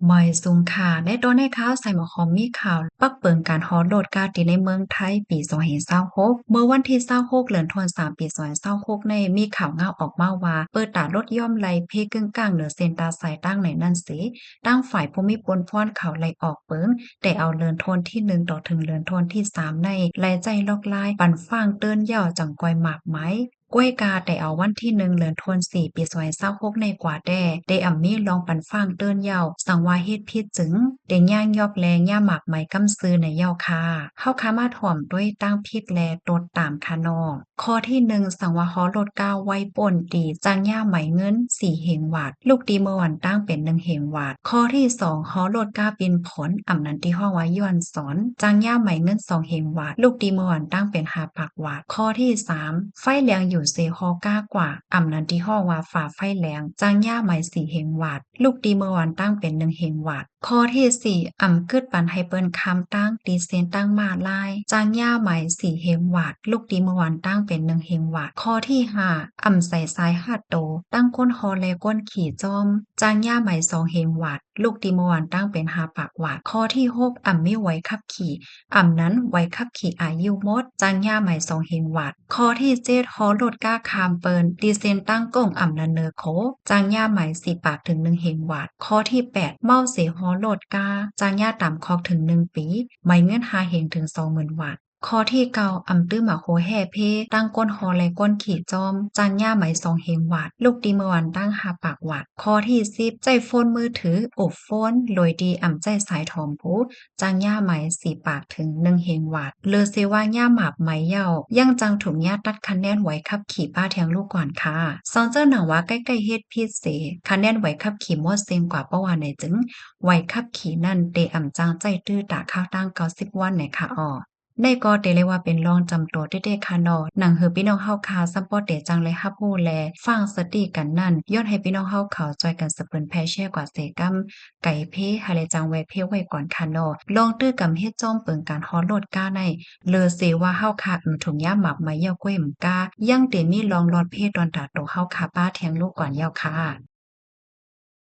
หมอยสูงค่ะในตอนในข่าวใส่หมอคอมมีข่าวปักเปิงการฮอดโหลดกาตีในเมืองไทยปี2026เมื่อวันที่26เดือนธันวาคมปี2026ในมีข่าวเงาออกมาว่าเปิดตาลดย่อมไลเพกึ่งกลางเหนือเส้นตาสายตั้งในนั่นสิตั้งฝ่ายผู้มีปนพรเขาไล่ออกเปิงแต่เอาเลือนโทนที่1ต่อถึงเลือนโทนที่3ในไล่ใจลอกลายปั่นฟางเติ้นเหย่าจังกอยหมากไม้กล้วยกาแต่เอาวันที่1เดือนธันวาคมปี2026ในกว่าแด่ได้อ่ำมีลองปันฟางเติ้นเหย่าสังว่าเฮ็ดพิษจึงได้ย่างยอกแลย่าหมากไหมกำซื้อในเหย่าค่ะเฮาค้ามาถ่อมด้วยตั้งพิษแลตดตามคานอข้อที่1สังว่าฮอลดก้าวไว้ป่นตีจางย่าไหมเงิน4เหงหวาดลูกตีเมื่อวันตั้งเป็น1เหงหวาดข้อที่2ฮอลดก้าปินผลอ่ำนั้นที่ห้องว่าย้อนสอนจางย่าไหมเงิน2เหงหวาดลูกตีเมื่อวันตั้งเป็น5ปากหวาดข้อที่3ไฟแรงอยู่เซฮอก้ากว่าอ่ำนั้นที่ห้องว่าฝ่าไฟแรงจางย่าไหม4เหงหวาดลูกตีเมื่อวันตั้งเป็น1เหงหวาดข้อที่4กึดปันให้เปิ้นคำตั้งตีเซนตั้งมาลายจางย่าไหม4เหงหวาดลูกตีเมื่อวันตั้งเป็น1เหงหวาดข้อที่5ใส่ซ้าย5โตตั้งก้นฮอแลก้นขี่จอมจางย่าไหม2เหงหวาดลูกตีเมื่อวันตั้งเป็น5ปากหวาดข้อที่6มีไว้ขับขี่นั้นไว้ขับขี่อายุมดจางย่าไหม2เหงหวาดข้อที่7ฮอลดก้าคามเปินตีเซนตั้งก้งนันเนอโคจางย่าไหม4ปากถึง1เหงหวาดข้อที่8เมาเสฮอลดกาจางย่าต่ำคอกถึง1ปีไม่เงื่อน5เหงถึง20,000วาทข้อที่9ตื้อหมาโคแห่เพตั้งก้นฮอและก้นขี่จอมจางย่าไหม2เหงหวาดลูกดีเมื่อวันตั้ง5ปากหวาดข้อที่10ใจโฟนมือถืออบโฟนโดยดีใจสายถอมผู้จางย่าไหม4ปากถึง1เหงหวาดเลอเซว่าย่าหมาบไหมเย่ายังจังถูกย่าตัดคะแนนไว้ขับขี่ป้าแทงลูกก่อนค่ะซองเจ้าหนังว่าใกล้ๆเฮ็ดพิเศษคะแนนไว้ขับขี่มดเซงกว่าเมื่อวานในจึงไว้ขับขี่นั่นเตจังใจตื้อตาข้าวตั้ง90วันในค่ะอ้อในก็เตเลยว่าเป็นรองจำตัวเด้ๆค่ะเนาะหนังเฮือพี่น้องเฮาคาซัปพอร์ตเตจังเลยฮับฮู้แลฟังสติกันนั่นย้อนให้พี่น้องเฮาเขาจอยกันสะเปิ้นแพ่แชร์กว่าเสกำไก่เพหาเลยจังไว้เพไว้ก่อนค่ะเนาะลองตื้อกำเฮ็ดจ้อมเปิงการฮอดโลดก้าในเลอเซว่าเฮาคาถุงยาหมับมาเยี่ยวก้วยมกายังเตมีลองรอดเพดอนตาโตเฮาคาป้าแทงลูกก่อนยาวค่ะ